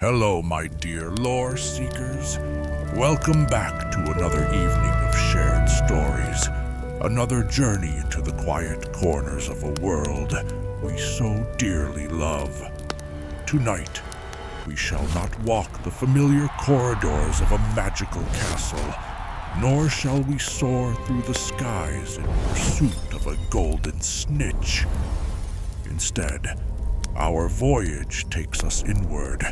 Hello, my dear lore seekers. Welcome back to another evening of shared stories, another journey into the quiet corners of a world we so dearly love. Tonight, we shall not walk the familiar corridors of a magical castle, nor shall we soar through the skies in pursuit of a golden snitch. Instead, our voyage takes us inward,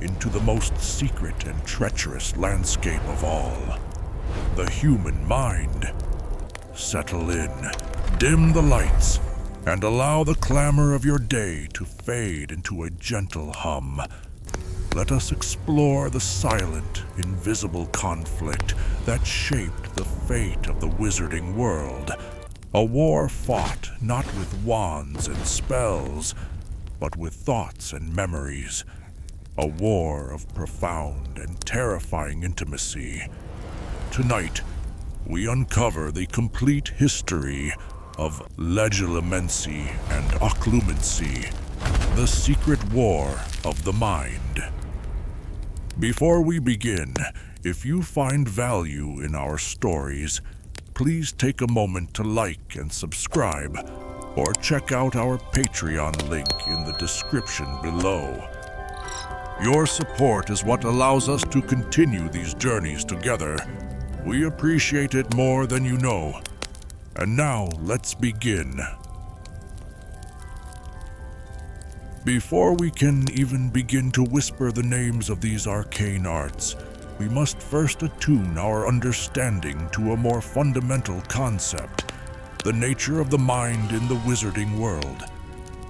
into the most secret and treacherous landscape of all, the human mind. Settle in, dim the lights, and allow the clamor of your day to fade into a gentle hum. Let us explore the silent, invisible conflict that shaped the fate of the wizarding world. A war fought not with wands and spells, but with thoughts and memories. A war of profound and terrifying intimacy. Tonight, we uncover the complete history of Legilimency and Occlumency, the secret war of the mind. Before we begin, if you find value in our stories, please take a moment to like and subscribe, or check out our Patreon link in the description below. Your support is what allows us to continue these journeys together. We appreciate it more than you know. And now, let's begin. Before we can even begin to whisper the names of these arcane arts, we must first attune our understanding to a more fundamental concept, the nature of the mind in the wizarding world.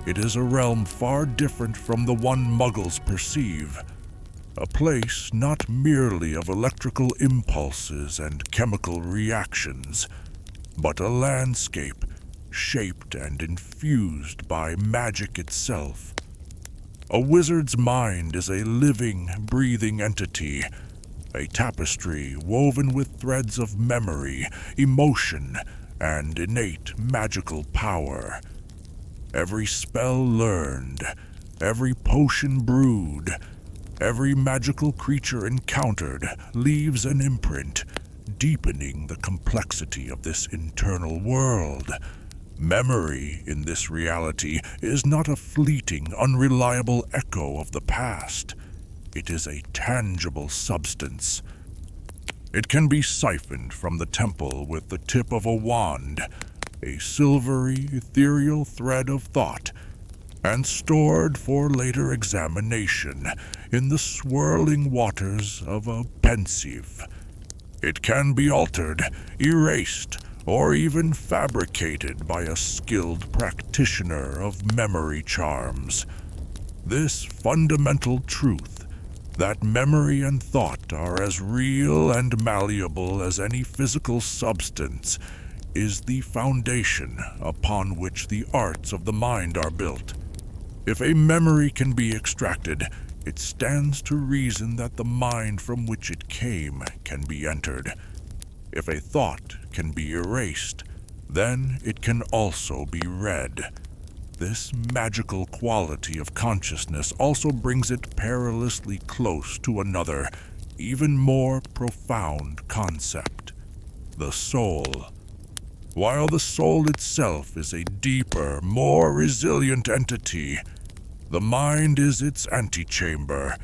It is a realm far different from the one Muggles perceive, a place not merely of electrical impulses and chemical reactions, but a landscape shaped and infused by magic itself. A wizard's mind is a living, breathing entity, a tapestry woven with threads of memory, emotion, and innate magical power. Every spell learned, every potion brewed, every magical creature encountered leaves an imprint, deepening the complexity of this internal world. Memory in this reality is not a fleeting, unreliable echo of the past. It is a tangible substance. It can be siphoned from the temple with the tip of a wand, a silvery, ethereal thread of thought, and stored for later examination in the swirling waters of a pensieve. It can be altered, erased, or even fabricated by a skilled practitioner of memory charms. This fundamental truth, that memory and thought are as real and malleable as any physical substance, is the foundation upon which the arts of the mind are built. If a memory can be extracted, it stands to reason that the mind from which it came can be entered. If a thought can be erased, then it can also be read. This magical quality of consciousness also brings it perilously close to another, even more profound concept: the soul. While the soul itself is a deeper, more resilient entity, the mind is its antechamber,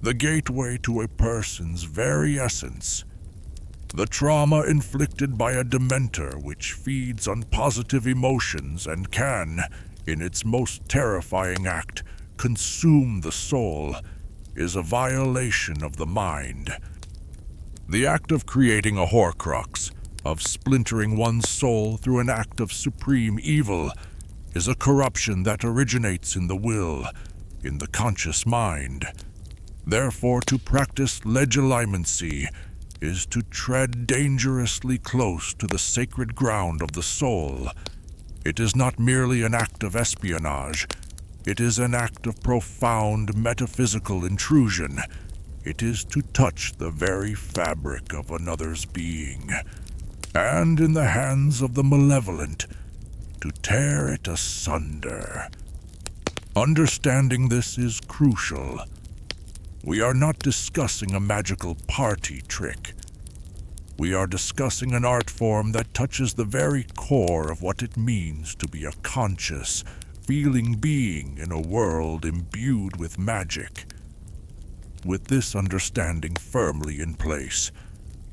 the gateway to a person's very essence. The trauma inflicted by a dementor which feeds on positive emotions and can, in its most terrifying act, consume the soul, is a violation of the mind. The act of creating a Horcrux, of splintering one's soul through an act of supreme evil, is a corruption that originates in the will, in the conscious mind. Therefore, to practice Legilimency is to tread dangerously close to the sacred ground of the soul. It is not merely an act of espionage. It is an act of profound metaphysical intrusion. It is to touch the very fabric of another's being, and in the hands of the malevolent, to tear it asunder. Understanding this is crucial. We are not discussing a magical party trick. We are discussing an art form that touches the very core of what it means to be a conscious, feeling being in a world imbued with magic. With this understanding firmly in place,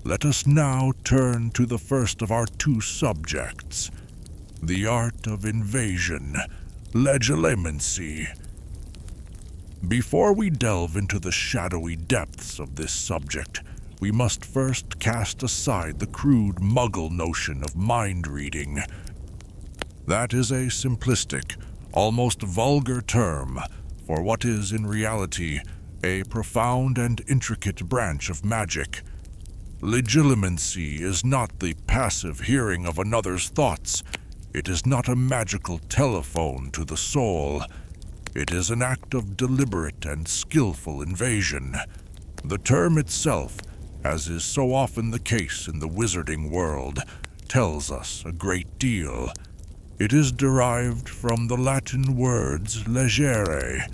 let us now turn to the first of our two subjects, the art of invasion, Legilimency. Before we delve into the shadowy depths of this subject, we must first cast aside the crude Muggle notion of mind reading. That is a simplistic, almost vulgar term for what is in reality a profound and intricate branch of magic. Legilimency is not the passive hearing of another's thoughts. It is not a magical telephone to the soul. It is an act of deliberate and skillful invasion. The term itself, as is so often the case in the wizarding world, tells us a great deal. It is derived from the Latin words legere,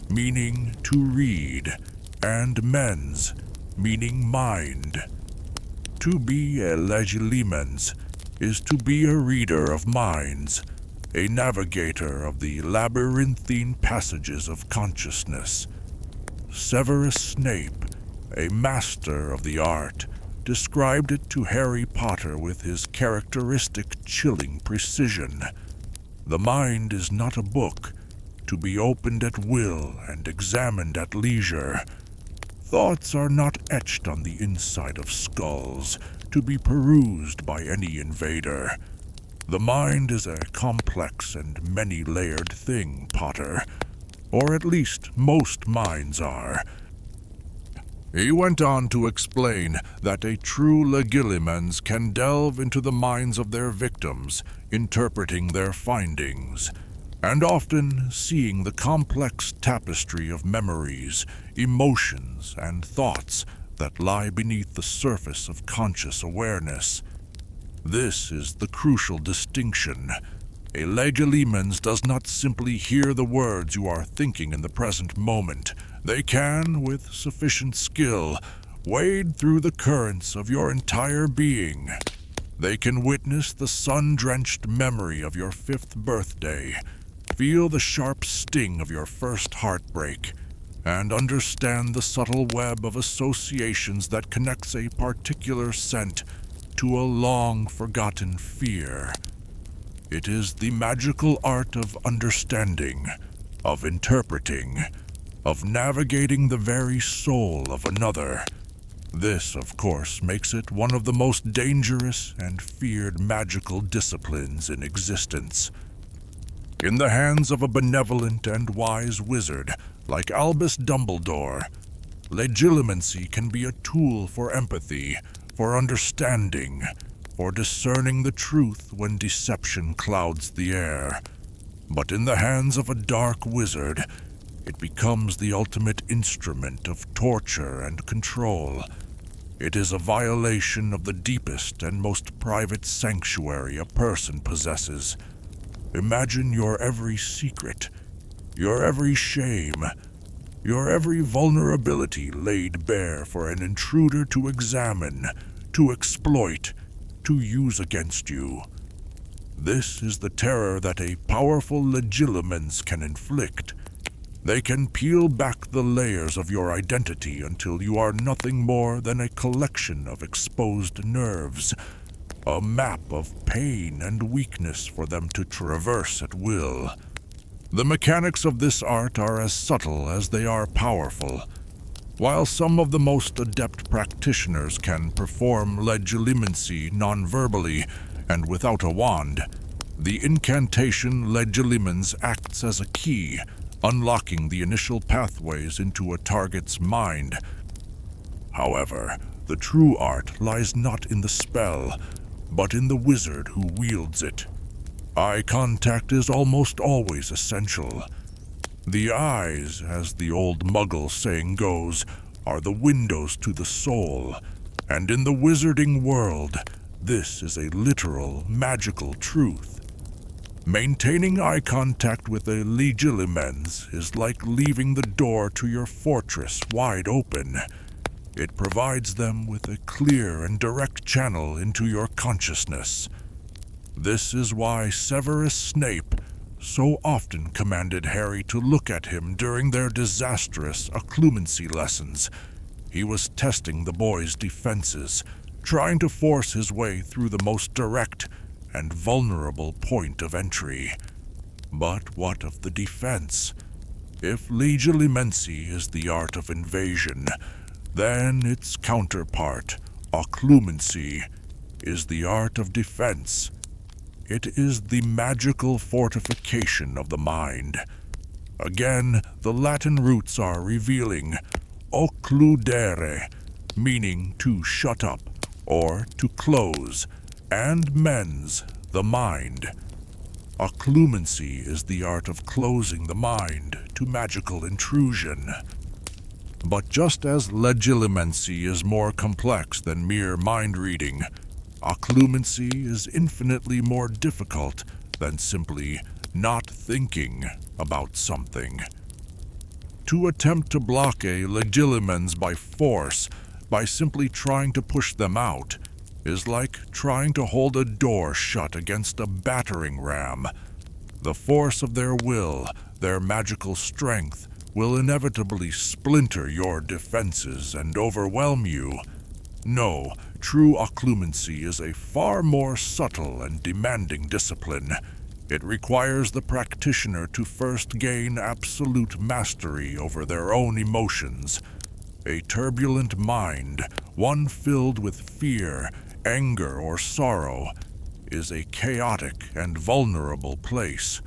meaning to read, and mens, meaning mind. To be a legilimens is to be a reader of minds, a navigator of the labyrinthine passages of consciousness. Severus Snape, a master of the art, described it to Harry Potter with his characteristic chilling precision. The mind is not a book, to be opened at will and examined at leisure. Thoughts are not etched on the inside of skulls, to be perused by any invader. The mind is a complex and many-layered thing, Potter, or at least most minds are. He went on to explain that a true Legilimens can delve into the minds of their victims, interpreting their findings, and often seeing the complex tapestry of memories, emotions, and thoughts that lie beneath the surface of conscious awareness. This is the crucial distinction. A Legilimens does not simply hear the words you are thinking in the present moment. They can, with sufficient skill, wade through the currents of your entire being. They can witness the sun-drenched memory of your 5th birthday, feel the sharp sting of your first heartbreak, and understand the subtle web of associations that connects a particular scent to a long-forgotten fear. It is the magical art of understanding, of interpreting, of navigating the very soul of another. This, of course, makes it one of the most dangerous and feared magical disciplines in existence. In the hands of a benevolent and wise wizard like Albus Dumbledore, Legilimency can be a tool for empathy, for understanding, for discerning the truth when deception clouds the air. But in the hands of a dark wizard, it becomes the ultimate instrument of torture and control. It is a violation of the deepest and most private sanctuary a person possesses. Imagine your every secret, your every shame, your every vulnerability laid bare for an intruder to examine, to exploit, to use against you. This is the terror that a powerful Legilimens can inflict. They can peel back the layers of your identity until you are nothing more than a collection of exposed nerves, a map of pain and weakness for them to traverse at will. The mechanics of this art are as subtle as they are powerful. While some of the most adept practitioners can perform Legilimency non-verbally and without a wand, the incantation Legilimens acts as a key, unlocking the initial pathways into a target's mind. However, the true art lies not in the spell, but in the wizard who wields it. Eye contact is almost always essential. The eyes, as the old Muggle saying goes, are the windows to the soul, and in the wizarding world, this is a literal, magical truth. Maintaining eye contact with a Legilimens is like leaving the door to your fortress wide open. It provides them with a clear and direct channel into your consciousness. This is why Severus Snape so often commanded Harry to look at him during their disastrous occlumency lessons. He was testing the boy's defenses, trying to force his way through the most direct and vulnerable point of entry. But what of the defense? If Legilimency is the art of invasion, then its counterpart, Occlumency, is the art of defense. It is the magical fortification of the mind. Again, the Latin roots are revealing: occludere, meaning to shut up or to close, and mens, the mind. Occlumency is the art of closing the mind to magical intrusion. But just as Legilimency is more complex than mere mind-reading, Occlumency is infinitely more difficult than simply not thinking about something. To attempt to block a Legilimens by force, by simply trying to push them out, is like trying to hold a door shut against a battering ram. The force of their will, their magical strength, will inevitably splinter your defenses and overwhelm you. No, true occlumency is a far more subtle and demanding discipline. It requires the practitioner to first gain absolute mastery over their own emotions. A turbulent mind, one filled with fear, anger, or sorrow, is a chaotic and vulnerable place.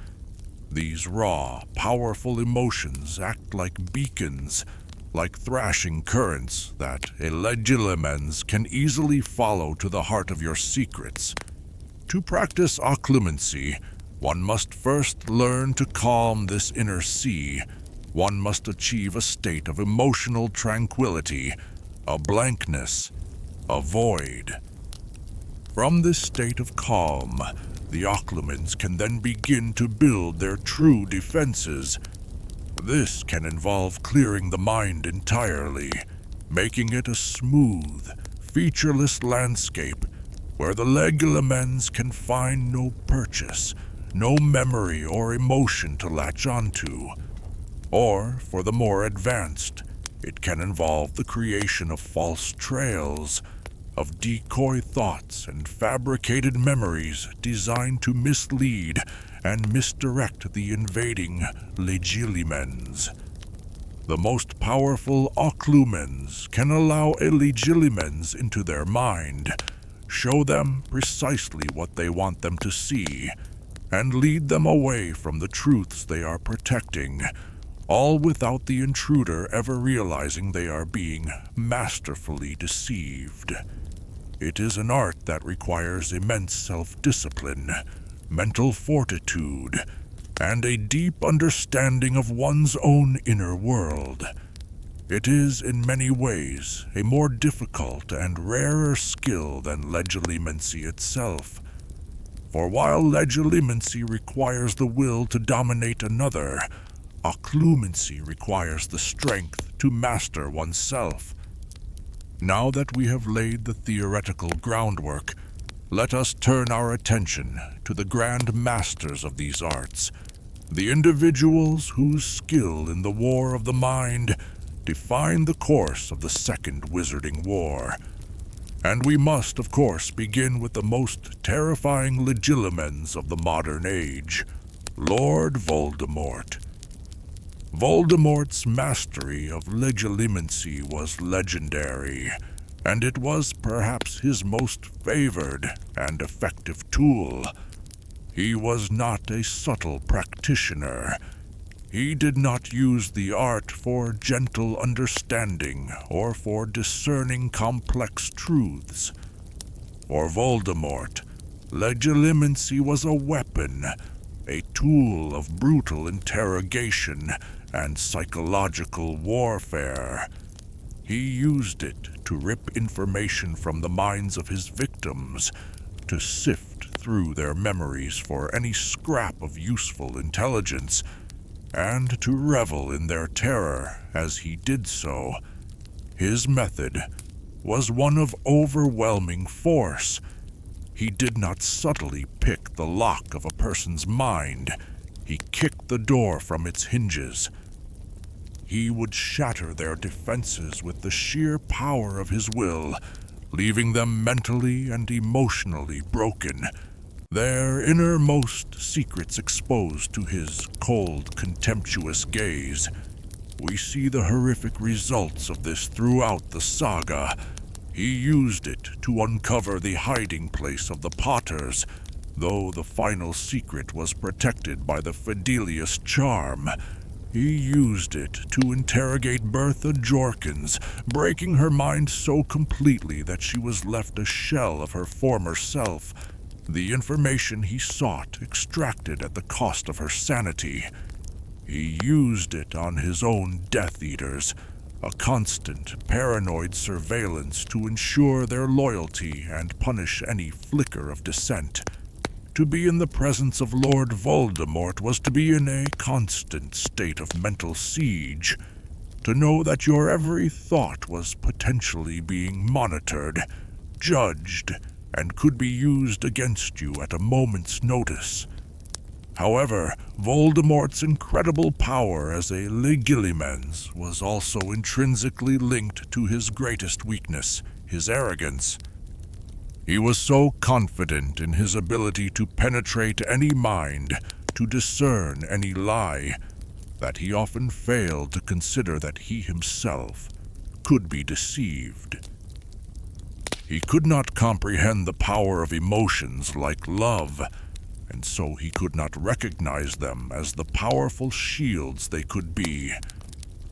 These raw, powerful emotions act like beacons, like thrashing currents that a Legilimens can easily follow to the heart of your secrets. To practice occlumency, one must first learn to calm this inner sea. One must achieve a state of emotional tranquility, a blankness, a void. From this state of calm, the Occlumens can then begin to build their true defenses. This can involve clearing the mind entirely, making it a smooth, featureless landscape where the Legilimens can find no purchase, no memory or emotion to latch onto. Or, for the more advanced, it can involve the creation of false trails, of decoy thoughts and fabricated memories designed to mislead and misdirect the invading Legilimens. The most powerful Occlumens can allow a Legilimens into their mind, show them precisely what they want them to see, and lead them away from the truths they are protecting, all without the intruder ever realizing they are being masterfully deceived. It is an art that requires immense self-discipline, mental fortitude, and a deep understanding of one's own inner world. It is, in many ways, a more difficult and rarer skill than Legilimency itself. For while Legilimency requires the will to dominate another, Occlumency requires the strength to master oneself. Now that we have laid the theoretical groundwork, let us turn our attention to the grand masters of these arts, the individuals whose skill in the war of the mind defined the course of the Second Wizarding War. And we must, of course, begin with the most terrifying Legilimens of the modern age, Lord Voldemort. Voldemort's mastery of Legilimency was legendary, and it was perhaps his most favored and effective tool. He was not a subtle practitioner. He did not use the art for gentle understanding or for discerning complex truths. For Voldemort, Legilimency was a weapon, a tool of brutal interrogation and psychological warfare. He used it to rip information from the minds of his victims, to sift through their memories for any scrap of useful intelligence, and to revel in their terror as he did so. His method was one of overwhelming force. He did not subtly pick the lock of a person's mind. He kicked the door from its hinges. He would shatter their defenses with the sheer power of his will, leaving them mentally and emotionally broken, their innermost secrets exposed to his cold, contemptuous gaze. We see the horrific results of this throughout the saga. He used it to uncover the hiding place of the Potters, though the final secret was protected by the Fidelius charm. He used it to interrogate Bertha Jorkins, breaking her mind so completely that she was left a shell of her former self, the information he sought extracted at the cost of her sanity. He used it on his own Death Eaters, a constant, paranoid surveillance to ensure their loyalty and punish any flicker of dissent. To be in the presence of Lord Voldemort was to be in a constant state of mental siege, to know that your every thought was potentially being monitored, judged, and could be used against you at a moment's notice. However, Voldemort's incredible power as a Legilimens was also intrinsically linked to his greatest weakness, his arrogance. He was so confident in his ability to penetrate any mind, to discern any lie, that he often failed to consider that he himself could be deceived. He could not comprehend the power of emotions like love, and so he could not recognize them as the powerful shields they could be.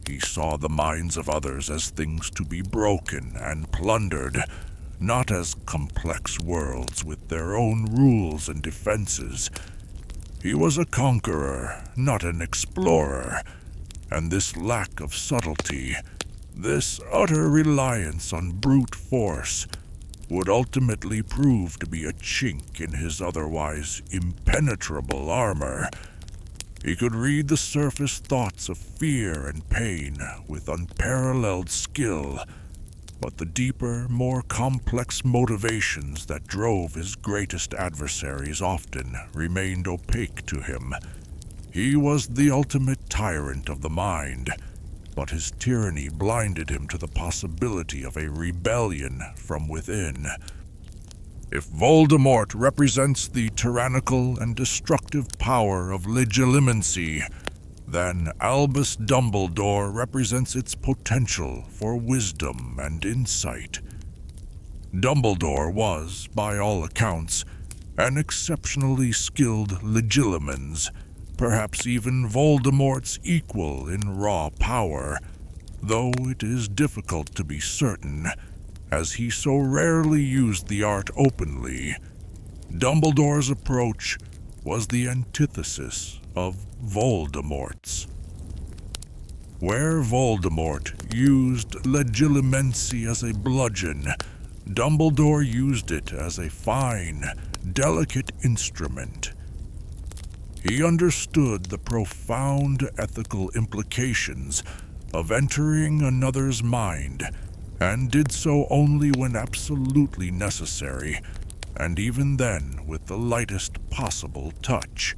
He saw the minds of others as things to be broken and plundered, not as complex worlds with their own rules and defenses. He was a conqueror, not an explorer, and this lack of subtlety, this utter reliance on brute force, would ultimately prove to be a chink in his otherwise impenetrable armor. He could read the surface thoughts of fear and pain with unparalleled skill, but the deeper, more complex motivations that drove his greatest adversaries often remained opaque to him. He was the ultimate tyrant of the mind, but his tyranny blinded him to the possibility of a rebellion from within. If Voldemort represents the tyrannical and destructive power of Legilimency, then Albus Dumbledore represents its potential for wisdom and insight. Dumbledore was, by all accounts, an exceptionally skilled Legilimens, perhaps even Voldemort's equal in raw power, though it is difficult to be certain, as he so rarely used the art openly. Dumbledore's approach was the antithesis of Voldemort's. Where Voldemort used Legilimency as a bludgeon, Dumbledore used it as a fine, delicate instrument. He understood the profound ethical implications of entering another's mind, and did so only when absolutely necessary, and even then with the lightest possible touch.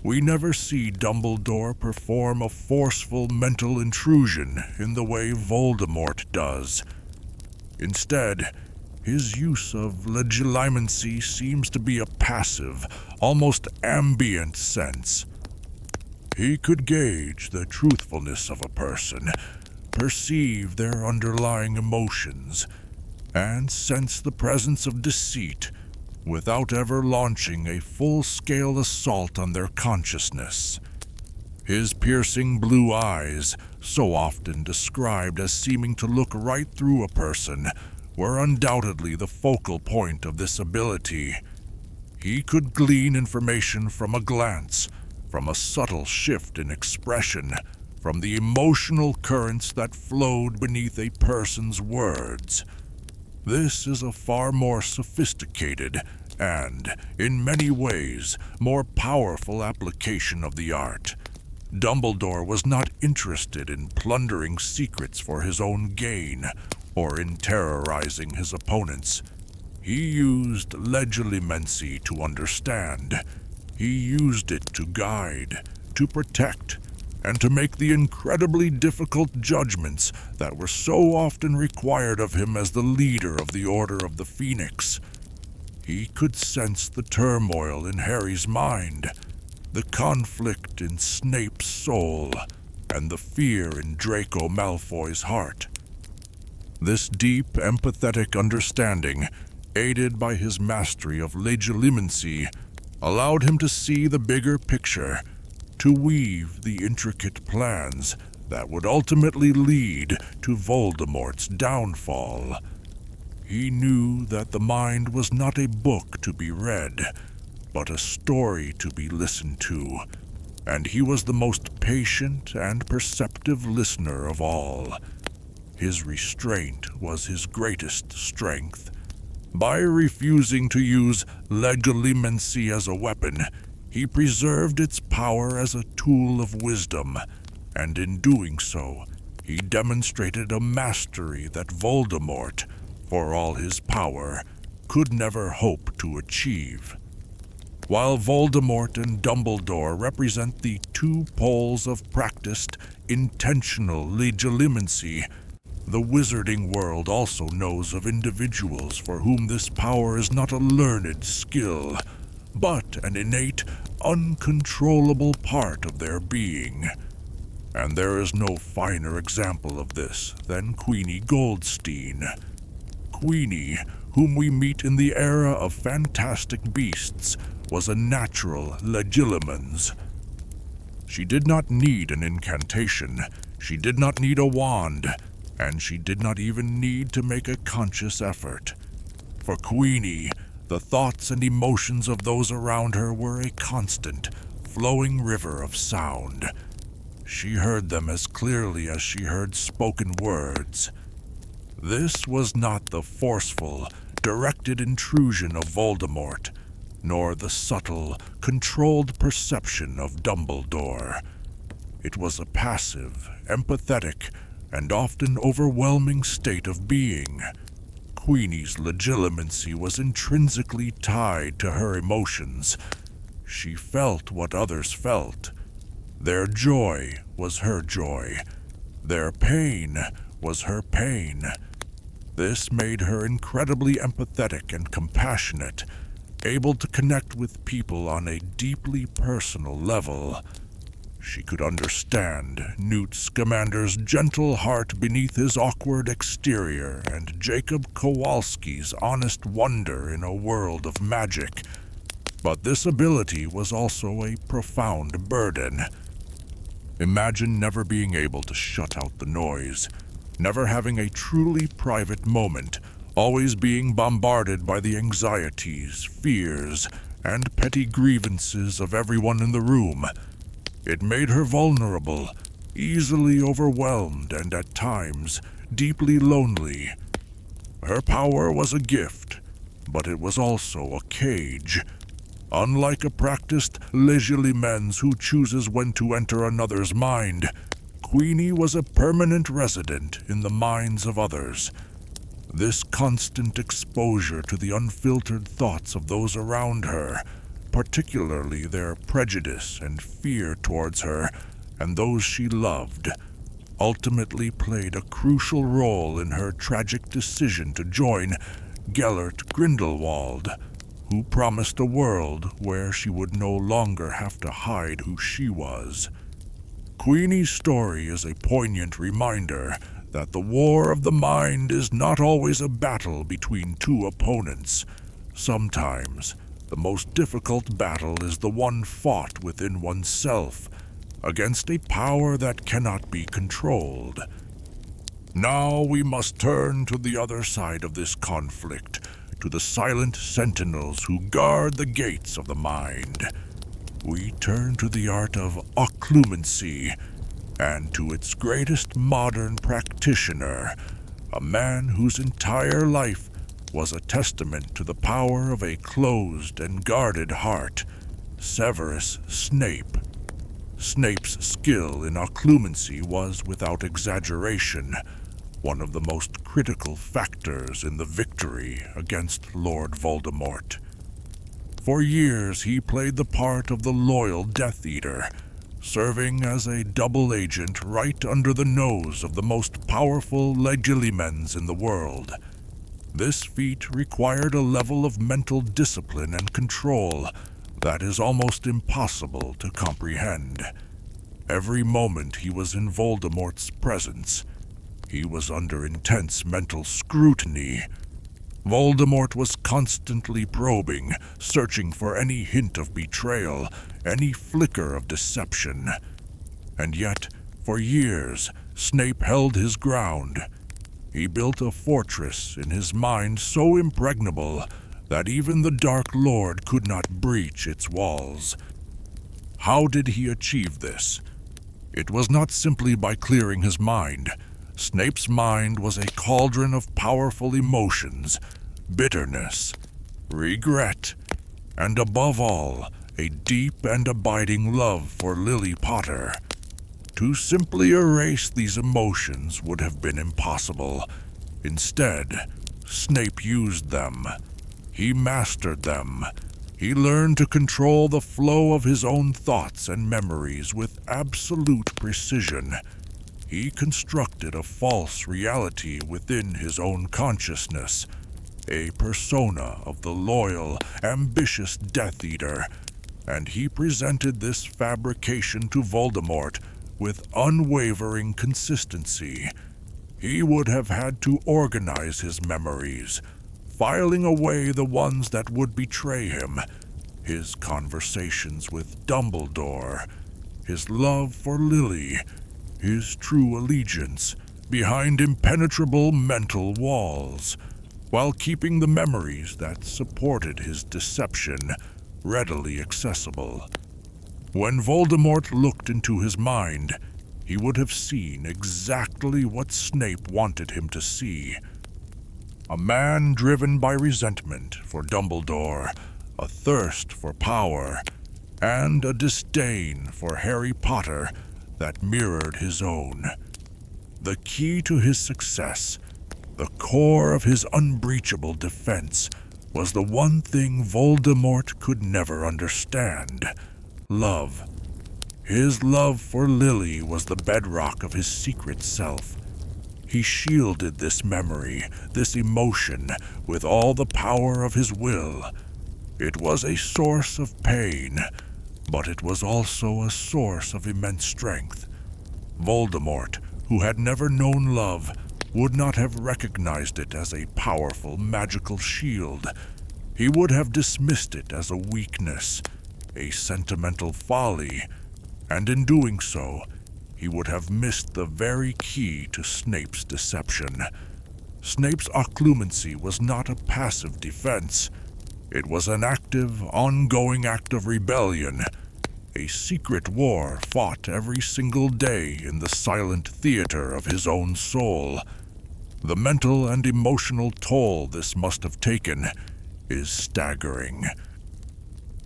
We never see Dumbledore perform a forceful mental intrusion in the way Voldemort does. Instead, his use of Legilimency seems to be a passive, almost ambient sense. He could gauge the truthfulness of a person, perceive their underlying emotions, and sense the presence of deceit without ever launching a full-scale assault on their consciousness. His piercing blue eyes, so often described as seeming to look right through a person, were undoubtedly the focal point of this ability. He could glean information from a glance, from a subtle shift in expression, from the emotional currents that flowed beneath a person's words. This is a far more sophisticated and, in many ways, more powerful application of the art. Dumbledore was not interested in plundering secrets for his own gain or in terrorizing his opponents. He used Legilimency to understand. He used it to guide, to protect, and to make the incredibly difficult judgments that were so often required of him as the leader of the Order of the Phoenix. He could sense the turmoil in Harry's mind, the conflict in Snape's soul, and the fear in Draco Malfoy's heart. This deep, empathetic understanding, aided by his mastery of Legilimency, allowed him to see the bigger picture, to weave the intricate plans that would ultimately lead to Voldemort's downfall. He knew that the mind was not a book to be read, but a story to be listened to, and he was the most patient and perceptive listener of all. His restraint was his greatest strength. By refusing to use Legilimency as a weapon, he preserved its power as a tool of wisdom, and in doing so, he demonstrated a mastery that Voldemort, for all his power, could never hope to achieve. While Voldemort and Dumbledore represent the two poles of practiced, intentional Legilimency, the wizarding world also knows of individuals for whom this power is not a learned skill, but an innate, uncontrollable part of their being. And there is no finer example of this than Queenie Goldstein. Queenie, whom we meet in the era of Fantastic Beasts, was a natural Legilimens. She did not need an incantation, she did not need a wand, and she did not even need to make a conscious effort. For Queenie, the thoughts and emotions of those around her were a constant, flowing river of sound. She heard them as clearly as she heard spoken words. This was not the forceful, directed intrusion of Voldemort, nor the subtle, controlled perception of Dumbledore. It was a passive, empathetic, and often overwhelming state of being. Queenie's Legilimency was intrinsically tied to her emotions. She felt what others felt. Their joy was her joy. Their pain was her pain. This made her incredibly empathetic and compassionate, able to connect with people on a deeply personal level. She could understand Newt Scamander's gentle heart beneath his awkward exterior and Jacob Kowalski's honest wonder in a world of magic. But this ability was also a profound burden. Imagine never being able to shut out the noise, never having a truly private moment, always being bombarded by the anxieties, fears, and petty grievances of everyone in the room. It made her vulnerable, easily overwhelmed, and at times deeply lonely. Her power was a gift, but it was also a cage. Unlike a practiced Legilimens who chooses when to enter another's mind, Queenie was a permanent resident in the minds of others. This constant exposure to the unfiltered thoughts of those around her, particularly their prejudice and fear towards her and those she loved, ultimately played a crucial role in her tragic decision to join Gellert Grindelwald, who promised a world where she would no longer have to hide who she was. Queenie's story is a poignant reminder that the war of the mind is not always a battle between two opponents. Sometimes, the most difficult battle is the one fought within oneself, against a power that cannot be controlled. Now we must turn to the other side of this conflict, to the silent sentinels who guard the gates of the mind. We turn to the art of occlumency, and to its greatest modern practitioner, a man whose entire life was a testament to the power of a closed and guarded heart, Severus Snape. Snape's skill in occlumency was, without exaggeration, one of the most critical factors in the victory against Lord Voldemort. For years he played the part of the loyal Death Eater, serving as a double agent right under the nose of the most powerful Legilimens in the world. This feat required a level of mental discipline and control that is almost impossible to comprehend. Every moment he was in Voldemort's presence, he was under intense mental scrutiny. Voldemort was constantly probing, searching for any hint of betrayal, any flicker of deception. And yet, for years, Snape held his ground. He built a fortress in his mind so impregnable that even the Dark Lord could not breach its walls. How did he achieve this? It was not simply by clearing his mind. Snape's mind was a cauldron of powerful emotions, bitterness, regret, and above all, a deep and abiding love for Lily Potter. To simply erase these emotions would have been impossible. Instead, Snape used them. He mastered them. He learned to control the flow of his own thoughts and memories with absolute precision. He constructed a false reality within his own consciousness, a persona of the loyal, ambitious Death Eater, and he presented this fabrication to Voldemort with unwavering consistency. He would have had to organize his memories, filing away the ones that would betray him, his conversations with Dumbledore, his love for Lily, his true allegiance, behind impenetrable mental walls, while keeping the memories that supported his deception readily accessible. When Voldemort looked into his mind, he would have seen exactly what Snape wanted him to see. A man driven by resentment for Dumbledore, a thirst for power, and a disdain for Harry Potter that mirrored his own. The key to his success, the core of his unbreachable defense, was the one thing Voldemort could never understand: love. His love for Lily was the bedrock of his secret self. He shielded this memory, this emotion, with all the power of his will. It was a source of pain, but it was also a source of immense strength. Voldemort, who had never known love, would not have recognized it as a powerful magical shield. He would have dismissed it as a weakness, a sentimental folly, and in doing so, he would have missed the very key to Snape's deception. Snape's occlumency was not a passive defense. It was an active, ongoing act of rebellion, a secret war fought every single day in the silent theater of his own soul. The mental and emotional toll this must have taken is staggering.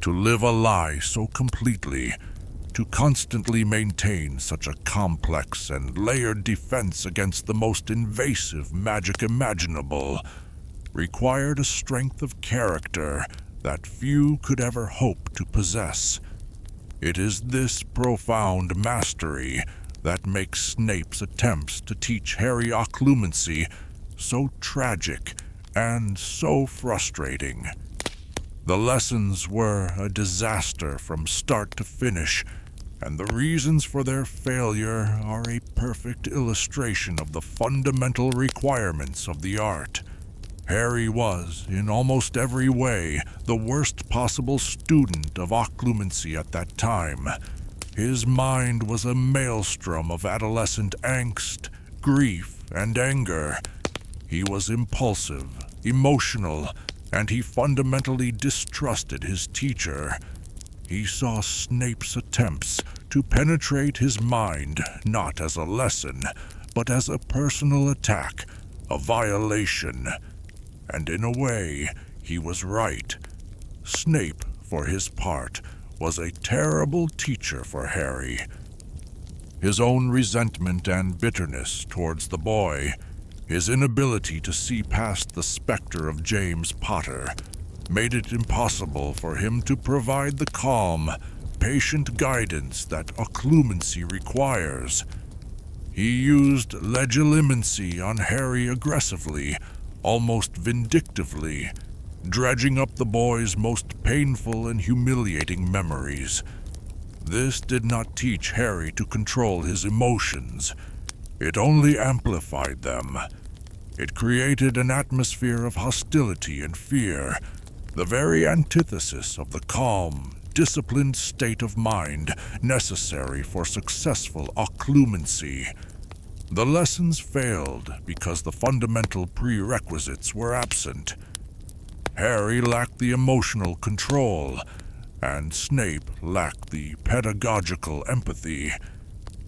To live a lie so completely, to constantly maintain such a complex and layered defense against the most invasive magic imaginable, required a strength of character that few could ever hope to possess. It is this profound mastery that makes Snape's attempts to teach Harry occlumency so tragic and so frustrating. The lessons were a disaster from start to finish, and the reasons for their failure are a perfect illustration of the fundamental requirements of the art. Harry was, in almost every way, the worst possible student of occlumency at that time. His mind was a maelstrom of adolescent angst, grief, and anger. He was impulsive, emotional, and he fundamentally distrusted his teacher. He saw Snape's attempts to penetrate his mind not as a lesson, but as a personal attack, a violation. and in a way, he was right. Snape, for his part, was a terrible teacher for Harry. His own resentment and bitterness towards the boy, his inability to see past the specter of James Potter, made it impossible for him to provide the calm, patient guidance that occlumency requires. He used legilimency on Harry aggressively, almost vindictively, dredging up the boy's most painful and humiliating memories. This did not teach Harry to control his emotions. It only amplified them. It created an atmosphere of hostility and fear, the very antithesis of the calm, disciplined state of mind necessary for successful occlumency. The lessons failed because the fundamental prerequisites were absent. Harry lacked the emotional control, and Snape lacked the pedagogical empathy.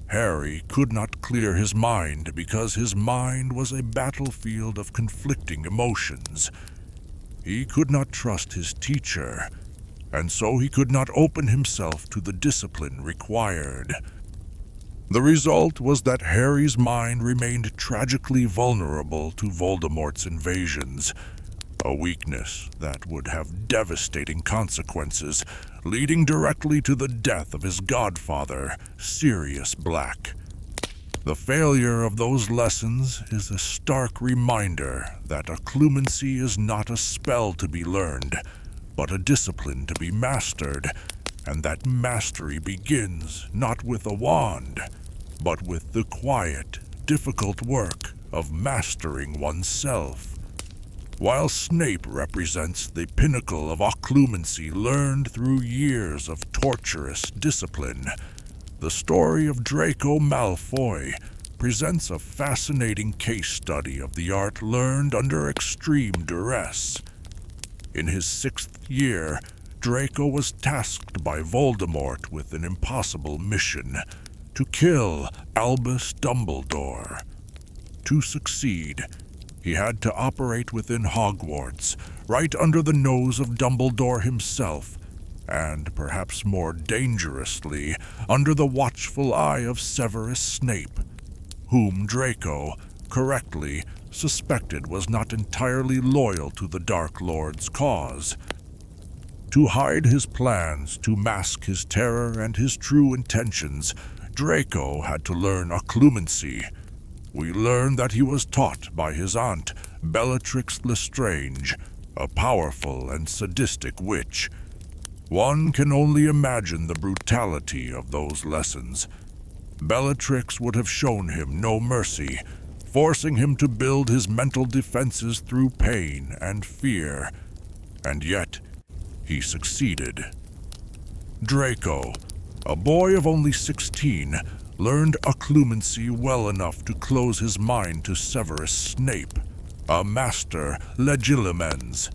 Harry could not clear his mind because his mind was a battlefield of conflicting emotions. He could not trust his teacher, and so he could not open himself to the discipline required. The result was that Harry's mind remained tragically vulnerable to Voldemort's invasions, a weakness that would have devastating consequences, leading directly to the death of his godfather, Sirius Black. The failure of those lessons is a stark reminder that occlumency is not a spell to be learned, but a discipline to be mastered, and that mastery begins not with a wand, but with the quiet, difficult work of mastering oneself. While Snape represents the pinnacle of occlumency learned through years of torturous discipline, the story of Draco Malfoy presents a fascinating case study of the art learned under extreme duress. In his 6th year, Draco was tasked by Voldemort with an impossible mission: to kill Albus Dumbledore. To succeed, he had to operate within Hogwarts, right under the nose of Dumbledore himself, and perhaps more dangerously, under the watchful eye of Severus Snape, whom Draco, correctly, suspected was not entirely loyal to the Dark Lord's cause. To hide his plans, to mask his terror and his true intentions, Draco had to learn occlumency. We learn that he was taught by his aunt, Bellatrix Lestrange, a powerful and sadistic witch. One can only imagine the brutality of those lessons. Bellatrix would have shown him no mercy, forcing him to build his mental defenses through pain and fear. And yet, he succeeded. Draco, a boy of only 16, learned occlumency well enough to close his mind to Severus Snape, a master legilimens.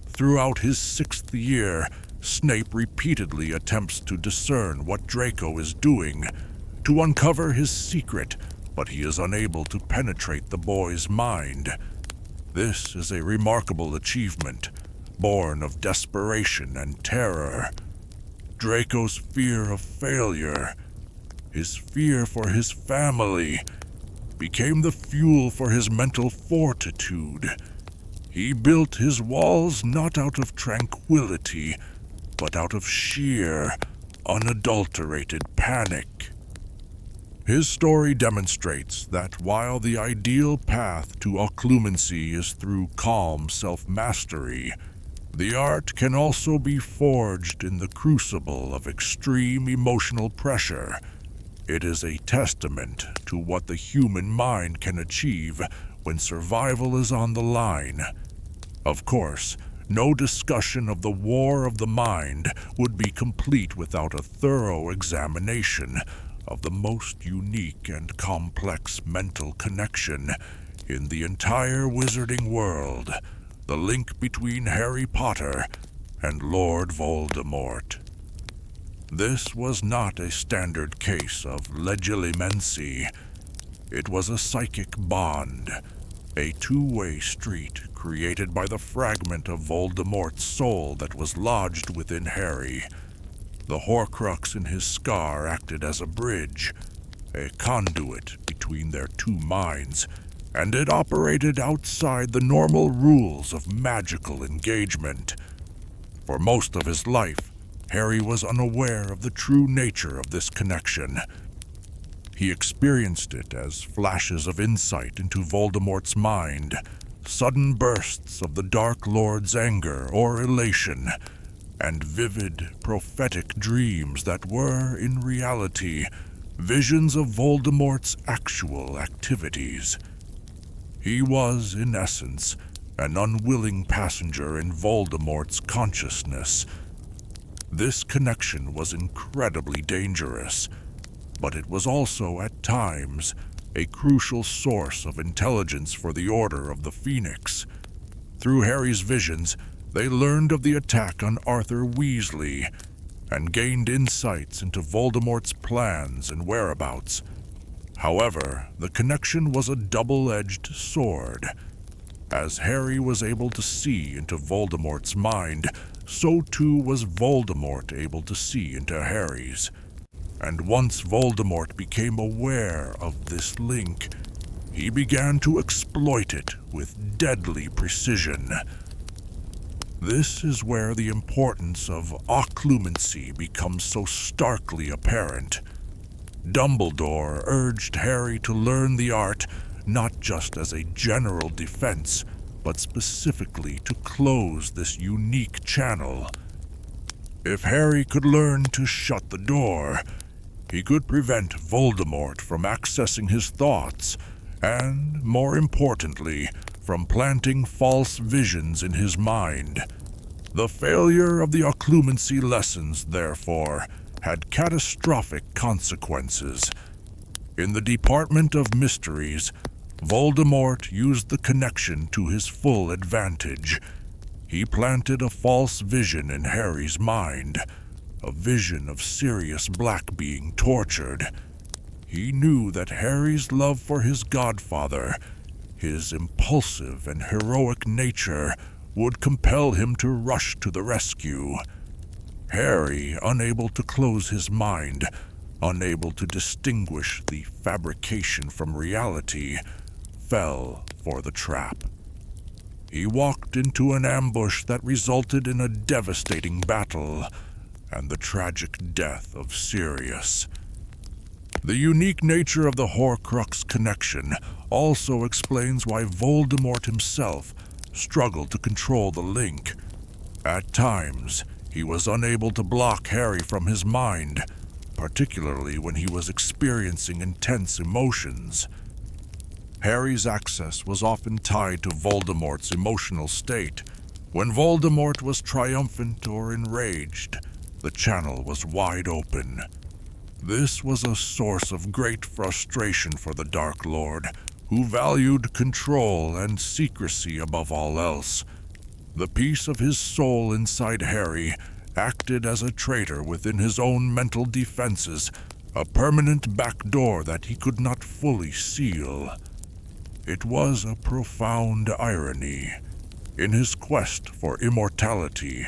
Throughout his 6th year, Snape repeatedly attempts to discern what Draco is doing, to uncover his secret, but he is unable to penetrate the boy's mind. This is a remarkable achievement, born of desperation and terror. Draco's fear of failure, his fear for his family, became the fuel for his mental fortitude. He built his walls not out of tranquility, but out of sheer, unadulterated panic. His story demonstrates that while the ideal path to occlumency is through calm self-mastery, the art can also be forged in the crucible of extreme emotional pressure. It is a testament to what the human mind can achieve when survival is on the line. Of course, no discussion of the war of the mind would be complete without a thorough examination of the most unique and complex mental connection in the entire wizarding world, the link between Harry Potter and Lord Voldemort. This was not a standard case of legilimency. It was a psychic bond, a two-way street created by the fragment of Voldemort's soul that was lodged within Harry. The Horcrux in his scar acted as a bridge, a conduit between their two minds, and it operated outside the normal rules of magical engagement. For most of his life, Harry was unaware of the true nature of this connection. He experienced it as flashes of insight into Voldemort's mind, sudden bursts of the Dark Lord's anger or elation, and vivid, prophetic dreams that were, in reality, visions of Voldemort's actual activities. He was, in essence, an unwilling passenger in Voldemort's consciousness. This connection was incredibly dangerous, but it was also, at times, a crucial source of intelligence for the Order of the Phoenix. Through Harry's visions, they learned of the attack on Arthur Weasley and gained insights into Voldemort's plans and whereabouts. However, the connection was a double-edged sword. As Harry was able to see into Voldemort's mind, so too was Voldemort able to see into Harry's. And once Voldemort became aware of this link, he began to exploit it with deadly precision. This is where the importance of occlumency becomes so starkly apparent. Dumbledore urged Harry to learn the art not just as a general defense, but specifically to close this unique channel. If Harry could learn to shut the door, he could prevent Voldemort from accessing his thoughts and, more importantly, from planting false visions in his mind. The failure of the occlumency lessons, therefore, had catastrophic consequences. In the Department of Mysteries, Voldemort used the connection to his full advantage. He planted a false vision in Harry's mind, a vision of Sirius Black being tortured. He knew that Harry's love for his godfather, his impulsive and heroic nature, would compel him to rush to the rescue. Harry, unable to close his mind, unable to distinguish the fabrication from reality, fell for the trap. He walked into an ambush that resulted in a devastating battle and the tragic death of Sirius. The unique nature of the Horcrux connection also explains why Voldemort himself struggled to control the link. At times, he was unable to block Harry from his mind, particularly when he was experiencing intense emotions. Harry's access was often tied to Voldemort's emotional state. When Voldemort was triumphant or enraged, the channel was wide open. This was a source of great frustration for the Dark Lord, who valued control and secrecy above all else. The piece of his soul inside Harry acted as a traitor within his own mental defenses, a permanent backdoor that he could not fully seal. It was a profound irony. In his quest for immortality,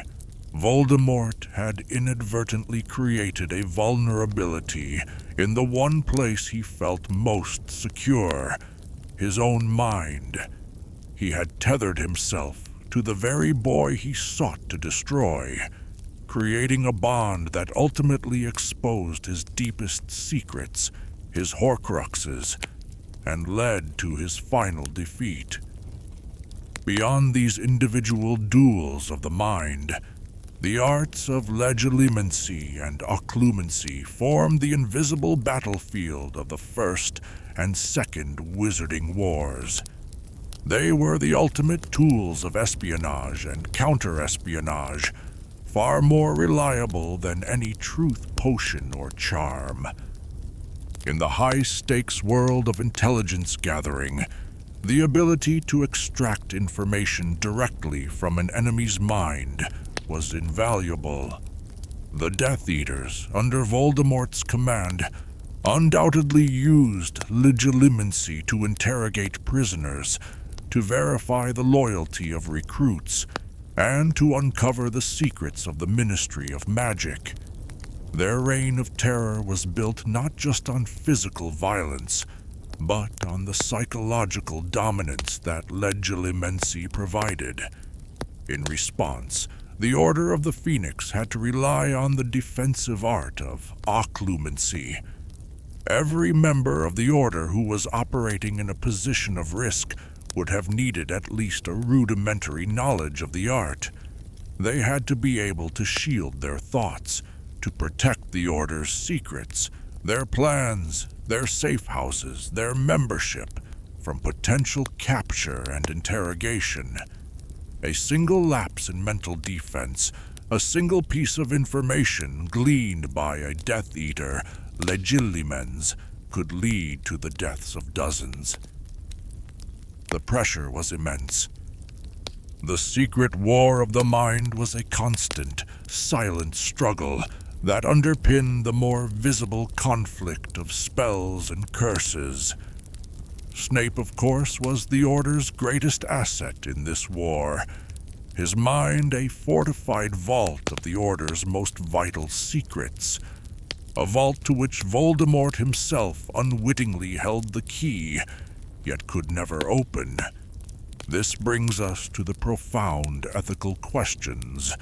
Voldemort had inadvertently created a vulnerability in the one place he felt most secure, his own mind. He had tethered himself to the very boy he sought to destroy, creating a bond that ultimately exposed his deepest secrets, his Horcruxes, and led to his final defeat. Beyond these individual duels of the mind, the arts of Legilimency and Occlumency formed the invisible battlefield of the First and Second Wizarding Wars. They were the ultimate tools of espionage and counter-espionage, far more reliable than any truth potion or charm. In the high-stakes world of intelligence gathering, the ability to extract information directly from an enemy's mind was invaluable. The Death Eaters, under Voldemort's command, undoubtedly used Legilimency to interrogate prisoners, to verify the loyalty of recruits, and to uncover the secrets of the Ministry of Magic. Their reign of terror was built not just on physical violence, but on the psychological dominance that Legilimency provided. In response, the Order of the Phoenix had to rely on the defensive art of occlumency. Every member of the Order who was operating in a position of risk would have needed at least a rudimentary knowledge of the art. They had to be able to shield their thoughts, to protect the Order's secrets, their plans, their safe houses, their membership, from potential capture and interrogation. A single lapse in mental defense, a single piece of information gleaned by a Death Eater, Legilimens, could lead to the deaths of dozens. The pressure was immense. The secret war of the mind was a constant, silent struggle that underpinned the more visible conflict of spells and curses. Snape, of course, was the Order's greatest asset in this war, his mind a fortified vault of the Order's most vital secrets, a vault to which Voldemort himself unwittingly held the key, yet could never open. This brings us to the profound ethical questions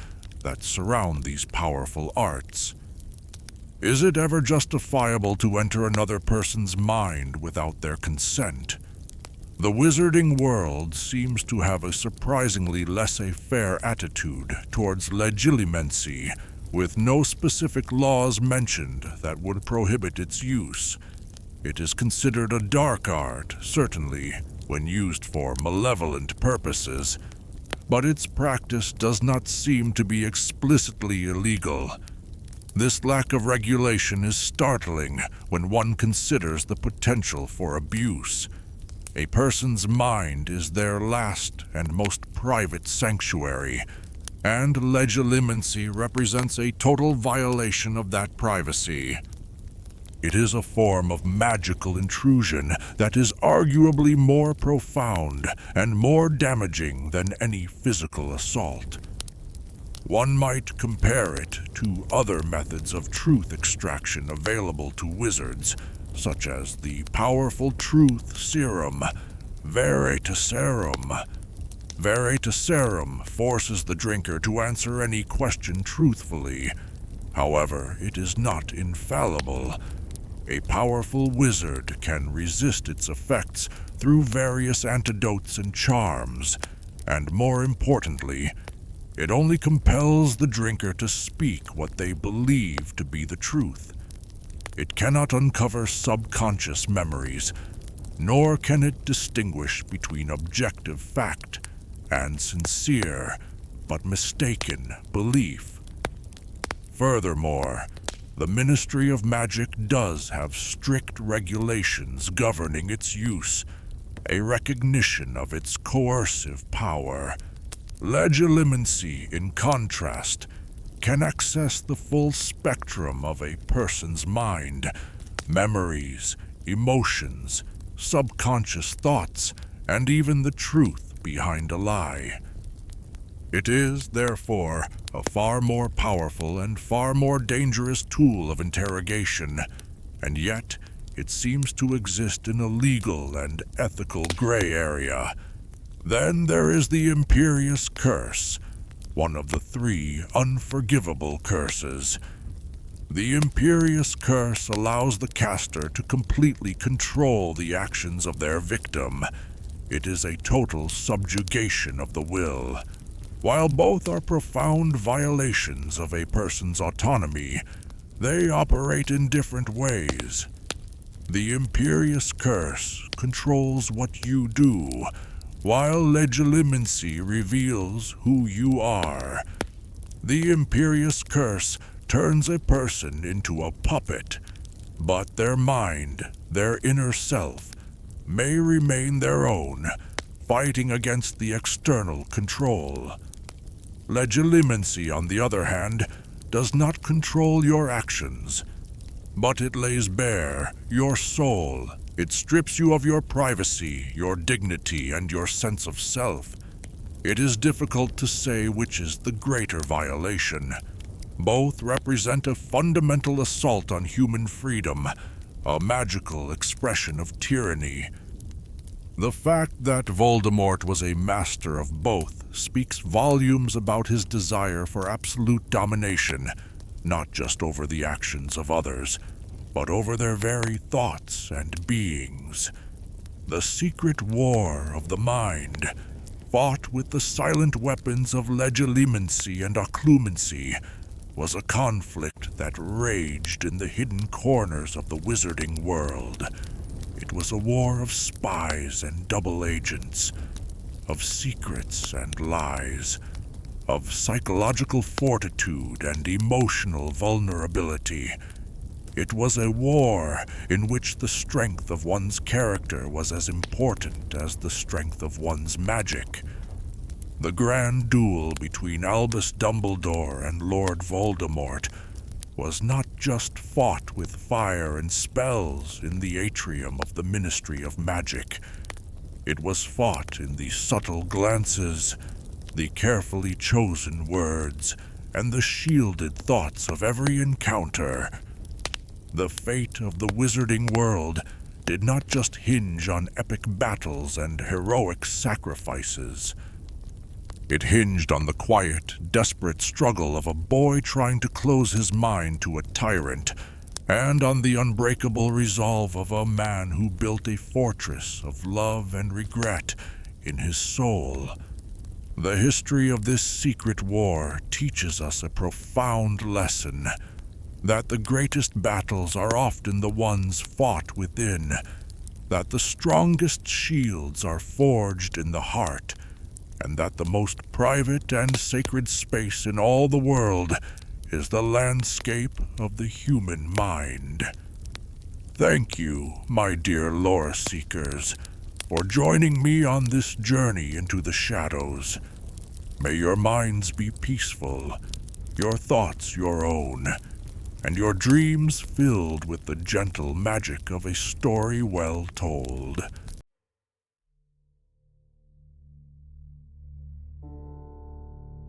that surround these powerful arts. Is it ever justifiable to enter another person's mind without their consent? The wizarding world seems to have a surprisingly laissez-faire attitude towards legilimency, with no specific laws mentioned that would prohibit its use. It is considered a dark art, certainly, when used for malevolent purposes, but its practice does not seem to be explicitly illegal. This lack of regulation is startling when one considers the potential for abuse. A person's mind is their last and most private sanctuary, and legilimency represents a total violation of that privacy. It is a form of magical intrusion that is arguably more profound and more damaging than any physical assault. One might compare it to other methods of truth extraction available to wizards, such as the powerful truth serum, Veritaserum. Veritaserum forces the drinker to answer any question truthfully. However, it is not infallible. A powerful wizard can resist its effects through various antidotes and charms, and more importantly, it only compels the drinker to speak what they believe to be the truth. It cannot uncover subconscious memories, nor can it distinguish between objective fact and sincere but mistaken belief. Furthermore, the Ministry of Magic does have strict regulations governing its use, a recognition of its coercive power. Legilimency, in contrast, can access the full spectrum of a person's mind, memories, emotions, subconscious thoughts, and even the truth behind a lie. It is, therefore, a far more powerful and far more dangerous tool of interrogation, and yet it seems to exist in a legal and ethical gray area. Then there is the Imperious Curse, one of the 3 unforgivable curses. The Imperious Curse allows the caster to completely control the actions of their victim. It is a total subjugation of the will. While both are profound violations of a person's autonomy, they operate in different ways. The Imperious Curse controls what you do, while Legilimency reveals who you are. The Imperious Curse turns a person into a puppet, but their mind, their inner self, may remain their own, fighting against the external control. Legilimency, on the other hand, does not control your actions, but it lays bare your soul, It strips you of your privacy, your dignity, and your sense of self. It is difficult to say which is the greater violation. Both represent a fundamental assault on human freedom, a magical expression of tyranny. The fact that Voldemort was a master of both speaks volumes about his desire for absolute domination, not just over the actions of others, but over their very thoughts and beings. The secret war of the mind, fought with the silent weapons of Legilimency and Occlumency, was a conflict that raged in the hidden corners of the wizarding world. It was a war of spies and double agents, of secrets and lies, of psychological fortitude and emotional vulnerability. It was a war in which the strength of one's character was as important as the strength of one's magic. The grand duel between Albus Dumbledore and Lord Voldemort was not just fought with fire and spells in the atrium of the Ministry of Magic. It was fought in the subtle glances, the carefully chosen words, and the shielded thoughts of every encounter. The fate of the wizarding world did not just hinge on epic battles and heroic sacrifices. It hinged on the quiet, desperate struggle of a boy trying to close his mind to a tyrant, and on the unbreakable resolve of a man who built a fortress of love and regret in his soul. The history of this secret war teaches us a profound lesson, that the greatest battles are often the ones fought within, that the strongest shields are forged in the heart, and that the most private and sacred space in all the world is the landscape of the human mind. Thank you, my dear lore seekers, for joining me on this journey into the shadows. May your minds be peaceful, your thoughts your own, and your dreams filled with the gentle magic of a story well told.